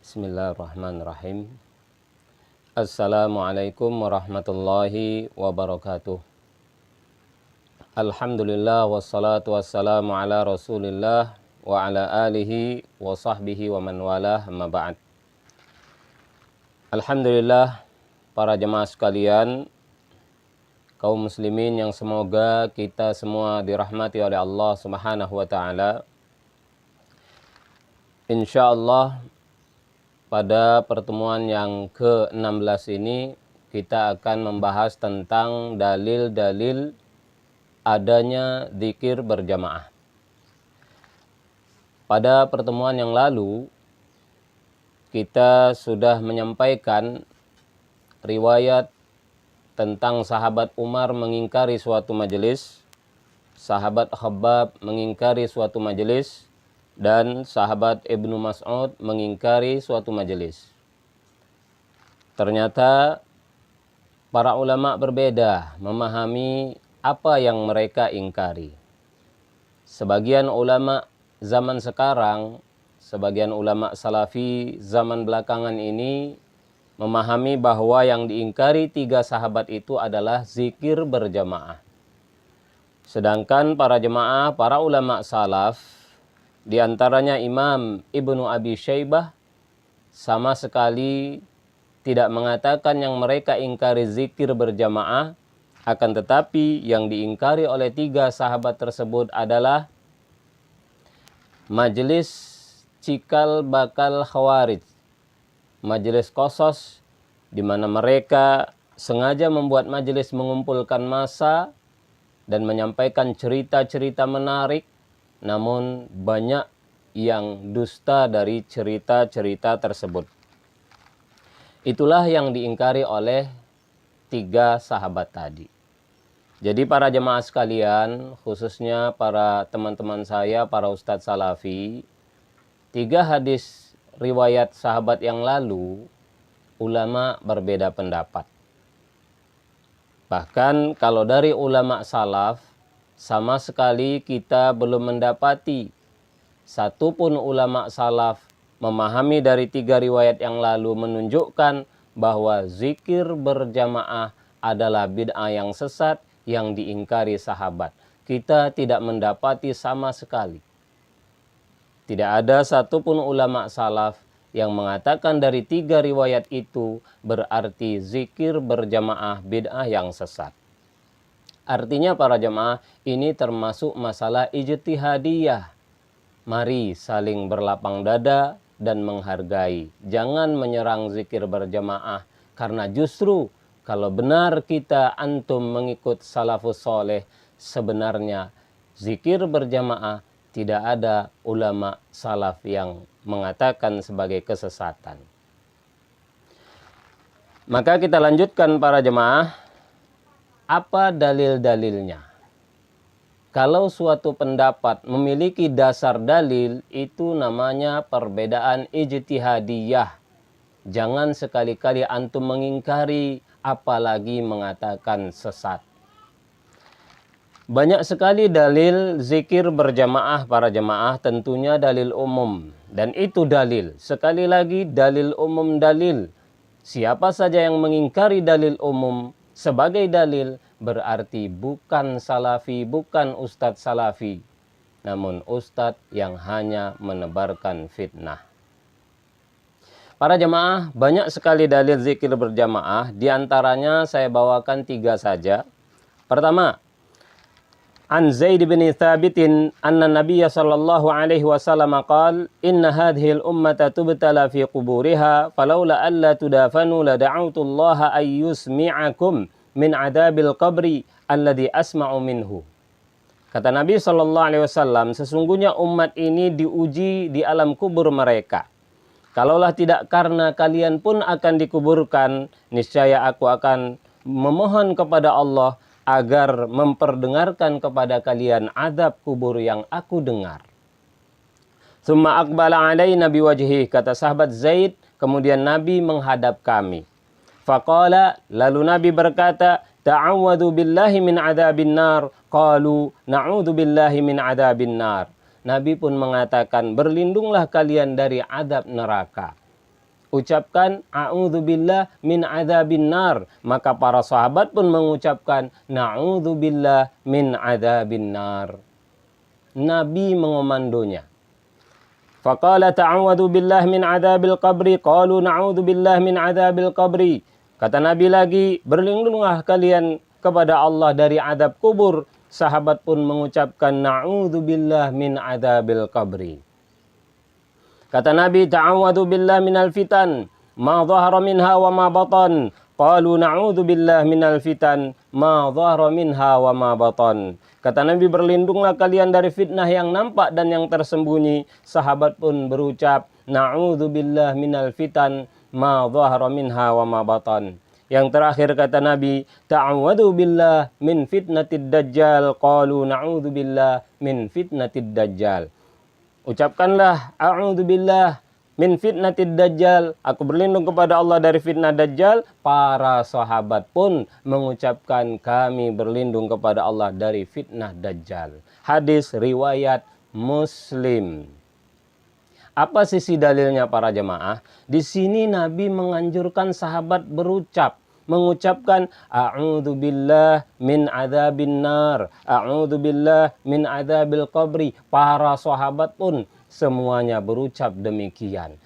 Bismillahirrahmanirrahim. Assalamualaikum warahmatullahi wabarakatuh. Alhamdulillah wassalatu wassalamu ala Rasulillah wa ala alihi wa sahbihi wa man walah, amma ba'd. Alhamdulillah, para jemaah sekalian, kaum muslimin yang semoga kita semua dirahmati oleh Allah Subhanahu wa taala. Insyaallah pada pertemuan yang ke-16 ini kita akan membahas tentang dalil-dalil adanya zikir berjamaah. Pada pertemuan yang lalu kita sudah menyampaikan riwayat tentang sahabat Umar mengingkari suatu majelis, sahabat Khabbab mengingkari suatu majelis, dan sahabat Ibnu Mas'ud mengingkari suatu majelis. Ternyata para ulama berbeda memahami apa yang mereka ingkari. Sebagian ulama zaman sekarang, sebagian ulama salafi zaman belakangan ini memahami bahwa yang diingkari tiga sahabat itu adalah zikir berjamaah. Sedangkan para jemaah, para ulama salaf, di antaranya Imam Ibnu Abi Syaibah, sama sekali tidak mengatakan yang mereka ingkari zikir berjamaah, akan tetapi yang diingkari oleh tiga sahabat tersebut adalah majelis cikal bakal khawarij, majelis Qosos, di mana mereka sengaja membuat majelis mengumpulkan massa dan menyampaikan cerita-cerita menarik, namun banyak yang dusta dari cerita-cerita tersebut. Itulah yang diingkari oleh tiga sahabat tadi. Jadi para jemaah sekalian, khususnya para teman-teman saya, para ustadz salafi, tiga hadis riwayat sahabat yang lalu, ulama berbeda pendapat. Bahkan kalau dari ulama salaf, sama sekali kita belum mendapati satupun ulama salaf memahami dari tiga riwayat yang lalu menunjukkan bahwa zikir berjamaah adalah bid'ah yang sesat yang diingkari sahabat. Kita tidak mendapati sama sekali. Tidak ada satupun ulama salaf yang mengatakan dari tiga riwayat itu berarti zikir berjamaah bid'ah yang sesat. Artinya para jemaah, ini termasuk masalah ijtihadiyah. Mari saling berlapang dada dan menghargai. Jangan menyerang zikir berjamaah, karena justru kalau benar kita antum mengikut salafus soleh, sebenarnya zikir berjamaah tidak ada ulama salaf yang mengatakan sebagai kesesatan. Maka kita lanjutkan para jemaah. Apa dalil-dalilnya? Kalau suatu pendapat memiliki dasar dalil, itu namanya perbedaan ijtihadiyah. Jangan sekali-kali antum mengingkari, apalagi mengatakan sesat. Banyak sekali dalil zikir berjamaah para jemaah, tentunya dalil umum. Dan itu dalil. Sekali lagi dalil umum dalil. Siapa saja yang mengingkari dalil umum sebagai dalil berarti bukan salafi, bukan ustadz salafi, namun ustadz yang hanya menebarkan fitnah. Para jemaah, banyak sekali dalil zikir berjamaah, diantaranya saya bawakan tiga saja. Pertama, An Zaid bin Thabitin anna Nabiyya sallallahu alaihi wasallam qala inna hadhihi al-ummata tubtala fi quburiha falaula alla tudafanu la da'awtu Allah ay yusmi'akum min adabil qabri alladhi asma'u minhu. Kata Nabi sallallahu alaihi wasallam, sesungguhnya umat ini diuji di alam kubur mereka. Kalaulah tidak karena kalian pun akan dikuburkan, niscaya aku akan memohon kepada Allah agar memperdengarkan kepada kalian adab kubur yang aku dengar. Tsumma aqbala alaina biwajhihi, kata sahabat Zaid, kemudian Nabi menghadap kami. Faqala, lalu Nabi berkata, ta'awwadhu billahi min adabin nar. Qalu, na'udhu billahi min adabin nar. Nabi pun mengatakan, berlindunglah kalian dari adab neraka. ucapkan a'udzubillah min adzabin nar. Maka para sahabat pun mengucapkan na'udzubillah min adzabin nar. Nabi mengomandonya. Faqala ta'awwadhu billah min adzabil qabri, qalu na'udzu billah min adzabil qabri. Kata Nabi lagi, berlindunglah kalian kepada Allah dari adab kubur. Sahabat pun mengucapkan na'udzu billah min adzabil qabri. Kata Nabi, ta'awwadhu billah minal fitan ma dhahara minha wa ma batan. Qalu na'udzu billah minal fitan ma dhahara minha wa ma batan. Kata Nabi, berlindunglah kalian dari fitnah yang nampak dan yang tersembunyi. Sahabat pun berucap, na'udzu billah minal fitan ma dhahara minha wa ma batan. Yang terakhir kata Nabi, ta'awwadhu billah min fitnatid dajjal. Qalu na'udzu billah min fitnatid dajjal. Ucapkanlah a'udzubillah min fitnatid dajjal. Aku berlindung kepada Allah dari fitnah dajjal. Para sahabat pun mengucapkan kami berlindung kepada Allah dari fitnah dajjal. Hadis riwayat Muslim. Apa sisi dalilnya para jemaah? Di sini Nabi menganjurkan sahabat mengucapkan a'udzubillah min adzabin nar, a'udzubillah min adzabil qabri. Para sahabat pun semuanya berucap demikian.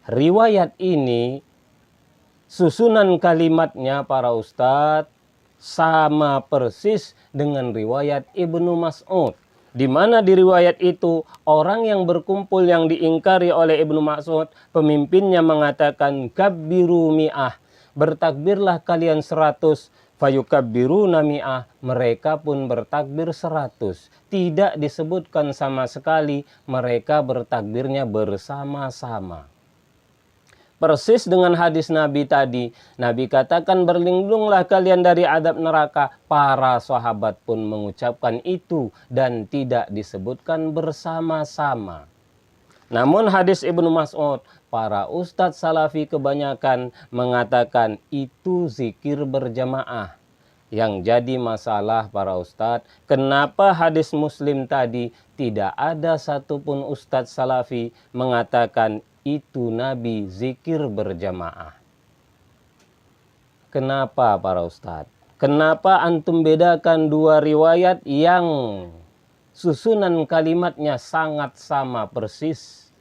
Riwayat ini susunan kalimatnya para ustadz sama persis dengan riwayat Ibnu Mas'ud. Di mana di riwayat itu orang yang berkumpul yang diingkari oleh Ibnu Mas'ud, pemimpinnya mengatakan kabbiru mi'ah, bertakbirlah kalian 100, fayukabbiruna mi'ah, mereka pun bertakbir 100. Tidak disebutkan sama sekali mereka bertakbirnya bersama-sama. Persis dengan hadis Nabi tadi, Nabi katakan berlindunglah kalian dari adab neraka. Para sahabat pun mengucapkan itu dan tidak disebutkan bersama-sama. Namun hadis Ibnu Mas'ud, para ustadz salafi kebanyakan mengatakan itu zikir berjamaah. Yang jadi masalah para ustadz, kenapa hadis Muslim tadi tidak ada satupun ustadz salafi mengatakan itu Nabi zikir berjamaah? Kenapa para ustadz? Kenapa antum bedakan dua riwayat yang susunan kalimatnya sangat sama persis?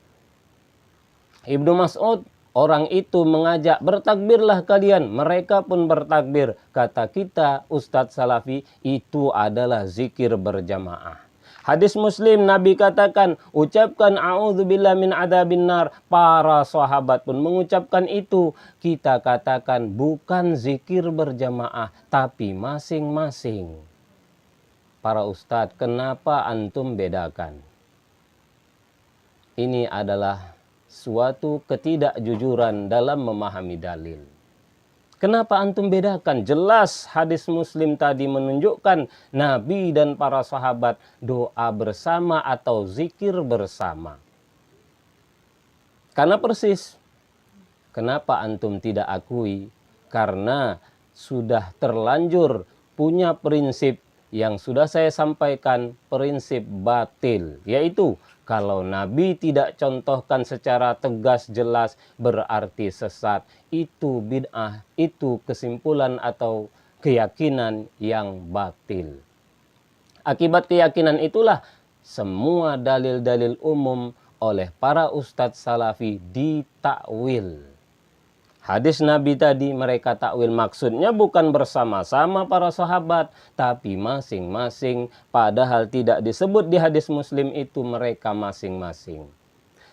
Ibnu Mas'ud, orang itu mengajak bertakbirlah kalian, mereka pun bertakbir. Kata kita ustadz salafi itu adalah zikir berjamaah. Hadis Muslim Nabi katakan ucapkan a'udzubillah min adzabin nar. Para sahabat pun mengucapkan itu. Kita katakan bukan zikir berjamaah tapi masing-masing. Para ustadz, kenapa antum bedakan? Ini adalah suatu ketidakjujuran dalam memahami dalil. Kenapa antum bedakan? Jelas hadis Muslim tadi menunjukkan Nabi dan para sahabat doa bersama atau zikir bersama. Karena persis. Kenapa antum tidak akui? Karena sudah terlanjur punya prinsip yang sudah saya sampaikan, prinsip batil, yaitu kalau Nabi tidak contohkan secara tegas jelas berarti sesat. Itu bid'ah, itu kesimpulan atau keyakinan yang batil. Akibat keyakinan itulah semua dalil-dalil umum oleh para ustadz salafi ditakwil. Hadis Nabi tadi mereka takwil maksudnya bukan bersama-sama para sahabat, tapi masing-masing, padahal tidak disebut di hadis Muslim itu mereka masing-masing.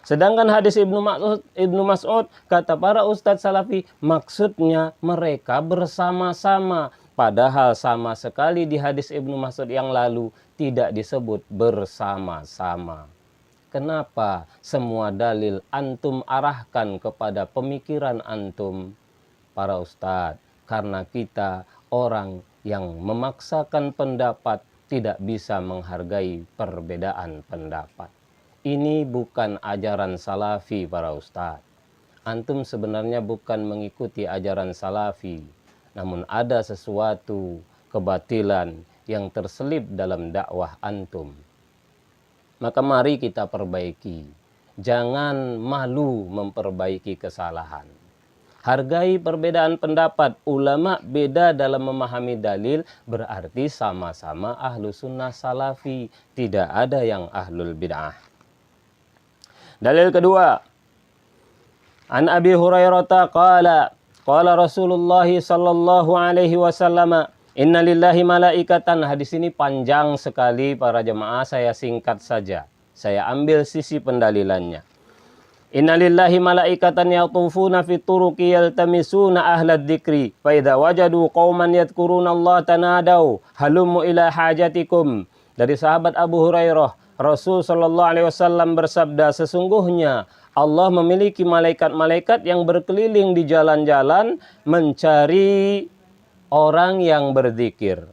Sedangkan hadis Ibnu Mas'ud kata para ustadz salafi maksudnya mereka bersama-sama, padahal sama sekali di hadis Ibnu Mas'ud yang lalu tidak disebut bersama-sama. Kenapa semua dalil antum arahkan kepada pemikiran antum para ustadz? Karena kita orang yang memaksakan pendapat tidak bisa menghargai perbedaan pendapat. Ini bukan ajaran salafi para ustadz. Antum sebenarnya bukan mengikuti ajaran salafi. Namun ada sesuatu kebatilan yang terselip dalam dakwah antum. Maka mari kita perbaiki. Jangan malu memperbaiki kesalahan. Hargai perbedaan pendapat. Ulama beda dalam memahami dalil, berarti sama-sama ahlu sunnah salafi. Tidak ada yang ahlul bid'ah. Dalil kedua. An Abi Hurairah qala Rasulullah sallallahu alaihi wasallam, inna lillahi malaikatan. Hadis ini panjang sekali para jemaah, saya singkat saja. Saya ambil sisi pendalilannya. Inna lillahi malaikatan yatufuna fit turuqi yaltamisuna ahlad dzikri fa idza wajadu qauman yadhkuruna Allah tanadaw halummu ila hajatikum. Dari sahabat Abu Hurairah, Rasul sallallahu alaihi wasallam bersabda, sesungguhnya Allah memiliki malaikat-malaikat yang berkeliling di jalan-jalan mencari orang yang berzikir.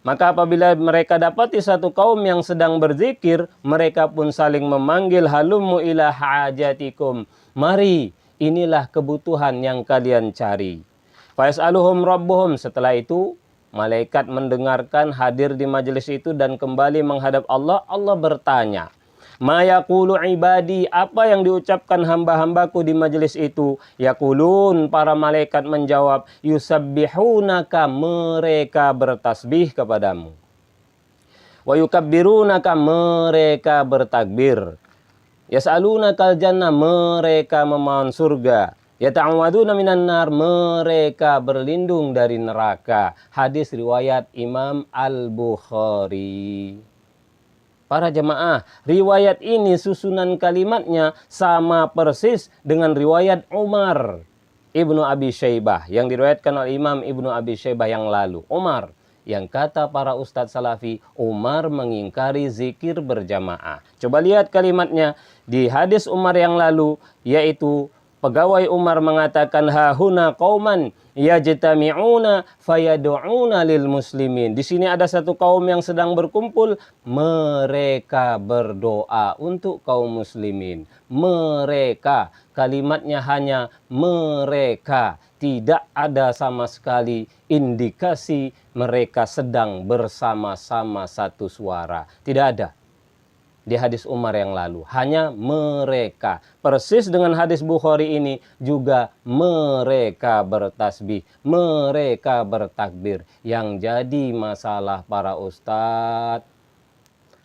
Maka apabila mereka dapati satu kaum yang sedang berzikir, mereka pun saling memanggil, halummu ila hajatikum. Mari, inilah kebutuhan yang kalian cari. Fayas'aluhum rabbuhum. Setelah itu, malaikat mendengarkan, hadir di majelis itu dan kembali menghadap Allah. Allah bertanya, ma yaqulu ibadi, apa yang diucapkan hamba-hambaku di majelis itu? Yaqulun, para malaikat menjawab, yusabbihunaka, mereka bertasbih kepadamu. Wa yukabbirunaka, mereka bertakbir. Yas'alunakal jannah, mereka memohon surga. Yata'awaduna minan nar, mereka berlindung dari neraka. Hadis riwayat Imam Al-Bukhari. Para jemaah, riwayat ini susunan kalimatnya sama persis dengan riwayat Umar Ibnu Abi Syaibah yang diriwayatkan oleh Imam Ibnu Abi Syaibah yang lalu. Umar, yang kata para ustadz salafi, Umar mengingkari zikir berjamaah. Coba lihat kalimatnya di hadis Umar yang lalu, yaitu pegawai Umar mengatakan, hahuna qauman yajtami'una fayadu'una lil muslimin. Di sini ada satu kaum yang sedang berkumpul, mereka berdoa untuk kaum muslimin. Mereka, kalimatnya hanya mereka, tidak ada sama sekali indikasi mereka sedang bersama-sama satu suara. Tidak ada di hadis Umar yang lalu, hanya mereka. Persis dengan hadis Bukhari ini juga mereka bertasbih, mereka bertakbir. Yang jadi masalah para ustadz,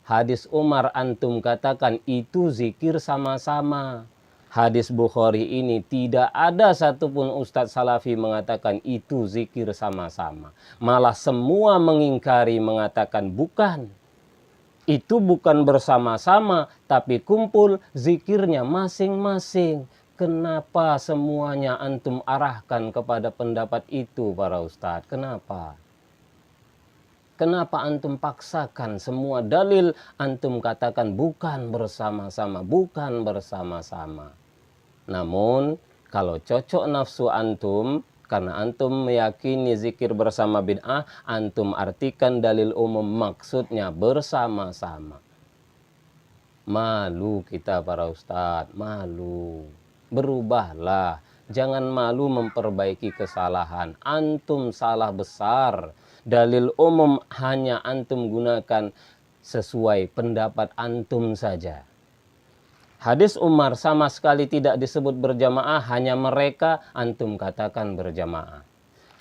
hadis Umar antum katakan itu zikir sama-sama. Hadis Bukhari ini tidak ada satupun ustadz salafi mengatakan itu zikir sama-sama. Malah semua mengingkari, mengatakan bukan. Itu bukan bersama-sama, tapi kumpul zikirnya masing-masing. Kenapa semuanya antum arahkan kepada pendapat itu para ustadz? Kenapa? Kenapa antum paksakan semua dalil antum katakan bukan bersama-sama, bukan bersama-sama? Namun kalau cocok nafsu antum, karena antum meyakini zikir bersama bid'ah, antum artikan dalil umum maksudnya bersama-sama. Malu kita para ustadz, malu. Berubahlah, jangan malu memperbaiki kesalahan. Antum salah besar. Dalil umum hanya antum gunakan sesuai pendapat antum saja. Hadis Umar sama sekali tidak disebut berjamaah, hanya mereka antum katakan berjamaah.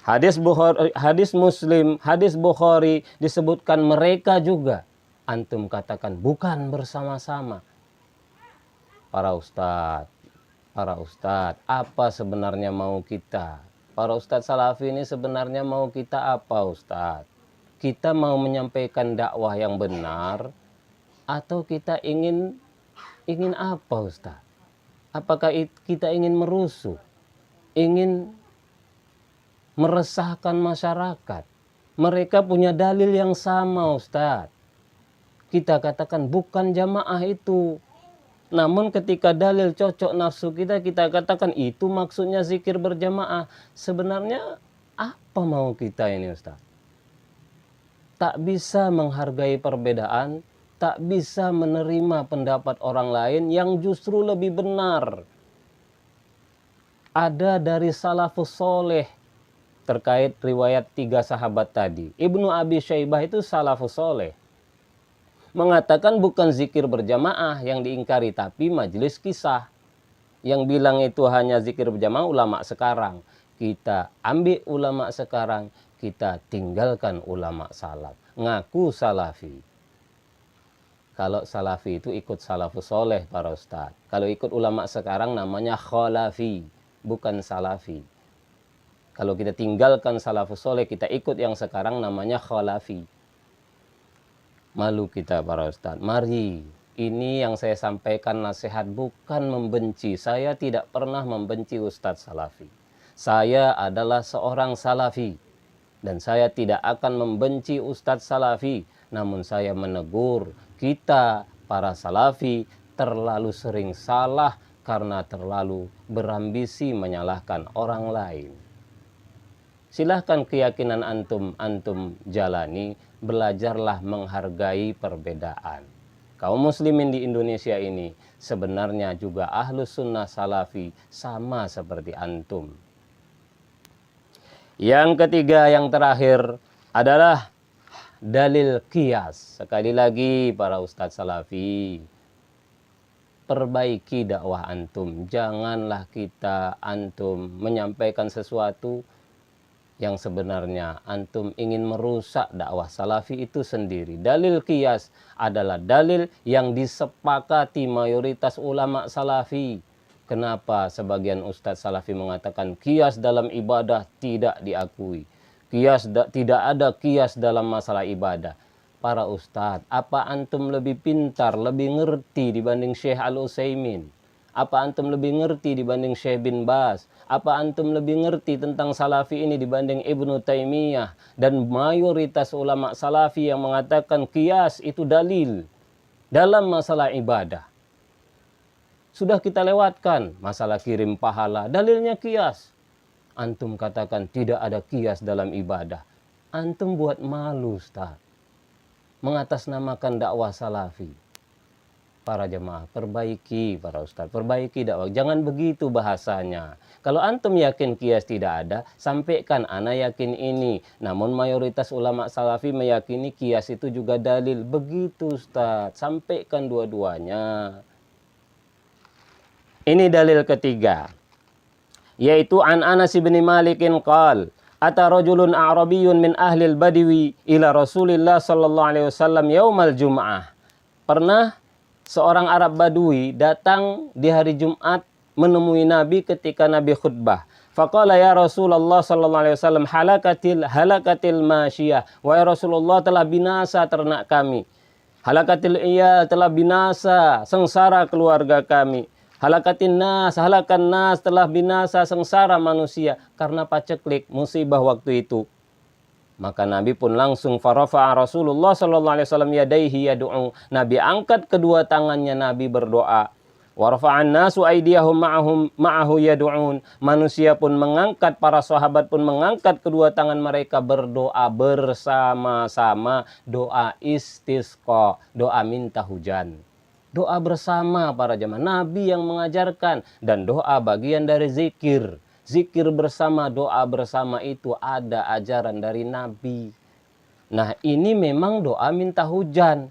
Hadis Muslim, hadis Bukhari disebutkan mereka juga, antum katakan bukan bersama-sama. Para ustadz, apa sebenarnya mau kita? Para ustadz salafi ini sebenarnya mau kita apa ustadz? Kita mau menyampaikan dakwah yang benar atau kita ingin apa Ustaz? Apakah kita ingin merusuh? Ingin meresahkan masyarakat? Mereka punya dalil yang sama Ustaz. Kita katakan bukan jamaah itu. Namun ketika dalil cocok nafsu kita, kita katakan itu maksudnya zikir berjamaah. Sebenarnya apa mau kita ini Ustaz? Tak bisa menghargai perbedaan, tak bisa menerima pendapat orang lain yang justru lebih benar. Ada dari salafus soleh terkait riwayat 3 sahabat tadi. Ibnu Abi Syaibah itu salafus soleh. mengatakan bukan zikir berjamaah yang diingkari, tapi majelis kisah. Yang bilang itu hanya zikir berjamaah ulama sekarang. Kita ambil ulama sekarang, kita tinggalkan ulama salaf. Ngaku salafi. Kalau salafi itu ikut salafus soleh para ustadz. Kalau ikut ulama sekarang namanya khalafi, bukan salafi. Kalau kita tinggalkan salafus soleh, kita ikut yang sekarang namanya khalafi. Malu kita para ustadz. Mari, ini yang saya sampaikan nasihat bukan membenci. Saya tidak pernah membenci ustadz salafi. Saya adalah seorang salafi. Dan saya tidak akan membenci ustadz salafi. Namun saya menegur kita para salafi terlalu sering salah karena terlalu berambisi menyalahkan orang lain. Silahkan keyakinan antum jalani, belajarlah menghargai perbedaan. Kaum muslimin di Indonesia ini sebenarnya juga ahlus sunnah salafi sama seperti antum. Yang ketiga, yang terakhir adalah dalil qiyas. Sekali lagi para ustadz salafi, perbaiki dakwah antum. Janganlah antum menyampaikan sesuatu yang sebenarnya antum ingin merusak dakwah salafi itu sendiri. Dalil qiyas adalah dalil yang disepakati mayoritas ulama salafi. Kenapa sebagian ustadz salafi mengatakan qiyas dalam ibadah tidak diakui? Tidak ada qiyas dalam masalah ibadah. Para ustadz, apa antum lebih pintar, lebih ngerti dibanding Syekh Al-Utsaimin? Apa antum lebih ngerti dibanding Syekh bin Baz? Apa antum lebih ngerti tentang salafi ini dibanding Ibnu Taimiyah? Dan mayoritas ulama salafi yang mengatakan qiyas itu dalil dalam masalah ibadah. Sudah kita lewatkan masalah kirim pahala, dalilnya qiyas. Antum katakan tidak ada qiyas dalam ibadah. Antum buat malu, Ustaz. Mengatasnamakan dakwah salafi. Para jemaah, perbaiki para ustaz, perbaiki dakwah. Jangan begitu bahasanya. Kalau antum yakin qiyas tidak ada, sampaikan ana yakin ini. Namun mayoritas ulama salafi meyakini qiyas itu juga dalil. Begitu Ustaz, sampaikan dua-duanya. Ini dalil ketiga, yaitu an Anas bin Malikin qal, ata rajulun a'rabiyyun min ahlil badiwi ila Rasulillah sallallahu alaihi wasallam yaumal jum'ah. Pernah seorang Arab Badui datang di hari Jumat menemui Nabi ketika Nabi khutbah. Faqala ya Rasulullah sallallahu alaihi wasallam halakatil masyiyah. Wahai Rasulullah, telah binasa ternak kami. Halakatil iyal, telah binasa sengsara keluarga kami. Halakatin nas, halakan nas, telah binasa sengsara manusia karena paceklik musibah waktu itu. Maka Nabi pun langsung farafa'a Rasulullah sallallahu alaihi wasallam yadaihi yad'u. Nabi angkat kedua tangannya, Nabi berdoa. Wa rafa'an nasu aydiyahum ma'ahu yad'un. Manusia pun mengangkat, para sahabat pun mengangkat kedua tangan mereka berdoa bersama-sama, doa istisqa, doa minta hujan. Doa bersama para jemaah, Nabi yang mengajarkan, dan doa bagian dari zikir. Zikir bersama, doa bersama itu ada ajaran dari Nabi. Nah, ini memang doa minta hujan.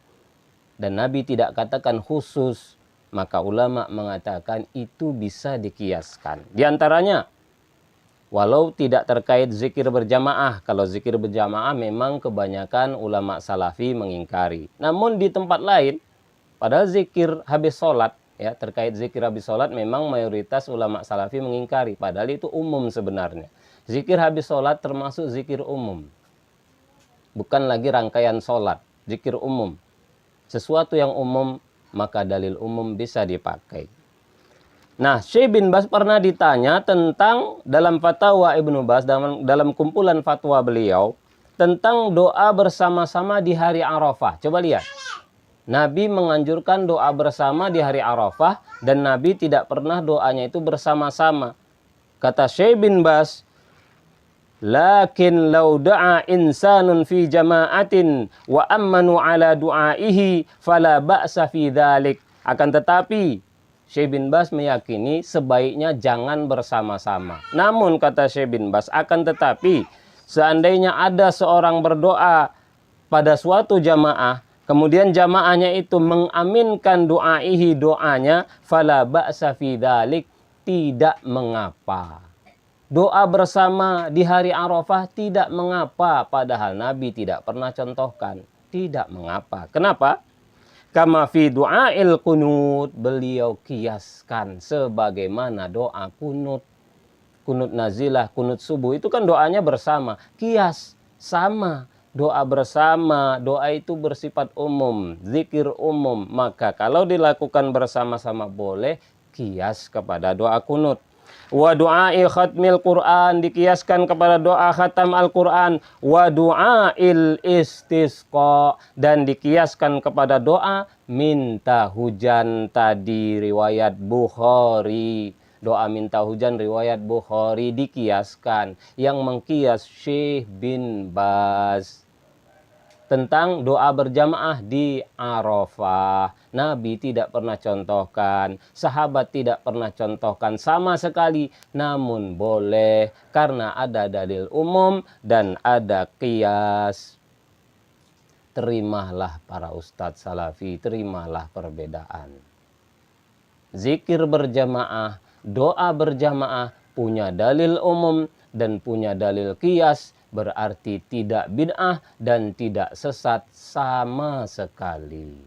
Dan Nabi tidak katakan khusus. Maka ulama mengatakan itu bisa dikiaskan. Di antaranya, walau tidak terkait zikir berjamaah. Kalau zikir berjamaah memang kebanyakan ulama salafi mengingkari. Namun di tempat lain, padahal zikir habis sholat, ya, terkait zikir habis sholat memang mayoritas ulama salafi mengingkari. Padahal itu umum sebenarnya. Zikir habis sholat termasuk zikir umum. Bukan lagi rangkaian sholat. Zikir umum. Sesuatu yang umum, maka dalil umum bisa dipakai. Nah, Syekh bin Baz pernah ditanya tentang dalam fatwa Ibnu Baz, dalam kumpulan fatwa beliau, tentang doa bersama-sama di hari Arafah. Coba lihat. Nabi menganjurkan doa bersama di hari Arafah dan Nabi tidak pernah doanya itu bersama-sama. Kata Syekh bin Baz, lakin law da'a insanun fi jama'atin wa ammanu ala du'aihi fala ba'sa fi dzalik. Akan tetapi Syekh bin Baz meyakini sebaiknya jangan bersama-sama. Namun kata Syekh bin Baz, akan tetapi seandainya ada seorang berdoa pada suatu jamaah kemudian jamaahnya itu mengaminkan doanya, fala ba'sa fi dzalik, tidak mengapa. Doa bersama di hari Arafah tidak mengapa, padahal Nabi tidak pernah contohkan. Tidak mengapa. Kenapa? Kama fi du'ail kunut, beliau kiaskan sebagaimana doa kunut. Kunut nazilah, kunut subuh, itu kan doanya bersama. Kias, sama. Doa bersama, doa itu bersifat umum, zikir umum. Maka kalau dilakukan bersama-sama boleh, kias kepada doa kunut. Wa du'ai khatmil Quran, dikiaskan kepada doa khatam Al-Quran. Wa du'ail istisqa, dan dikiaskan kepada doa minta hujan tadi, riwayat Bukhari. Doa minta hujan riwayat Bukhari dikiaskan. Yang mengkias Syekh bin Baz. Tentang doa berjamaah di Arafah, Nabi tidak pernah contohkan, sahabat tidak pernah contohkan sama sekali, namun boleh karena ada dalil umum dan ada qiyas. Terimalah para ustadz salafi, terimalah perbedaan. Zikir berjamaah, doa berjamaah punya dalil umum dan punya dalil qiyas, berarti tidak bid'ah dan tidak sesat sama sekali.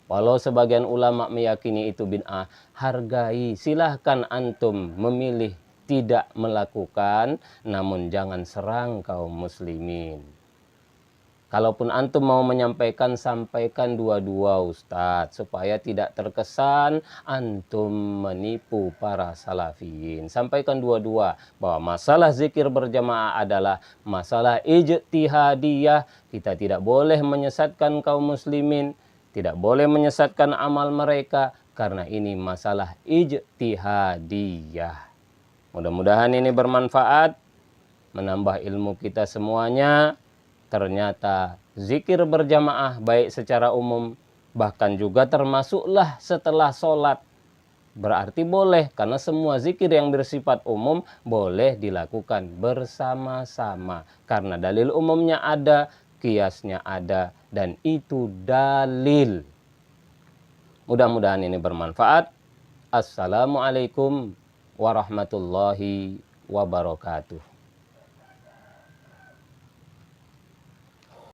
Walau sebagian ulama meyakini itu bid'ah, hargai, silahkan antum memilih tidak melakukan, namun jangan serang kaum muslimin. Kalaupun antum mau menyampaikan, sampaikan dua-dua Ustadz, supaya tidak terkesan antum menipu para salafiyin. Sampaikan dua-dua, bahwa masalah zikir berjamaah adalah masalah ijtihadiyah. Kita tidak boleh menyesatkan kaum muslimin, tidak boleh menyesatkan amal mereka, karena ini masalah ijtihadiyah. Mudah-mudahan ini bermanfaat, menambah ilmu kita semuanya. Ternyata zikir berjamaah baik secara umum, bahkan juga termasuklah setelah sholat. Berarti boleh, karena semua zikir yang bersifat umum boleh dilakukan bersama-sama. Karena dalil umumnya ada, qiyasnya ada, dan itu dalil. Mudah-mudahan ini bermanfaat. Assalamualaikum warahmatullahi wabarakatuh.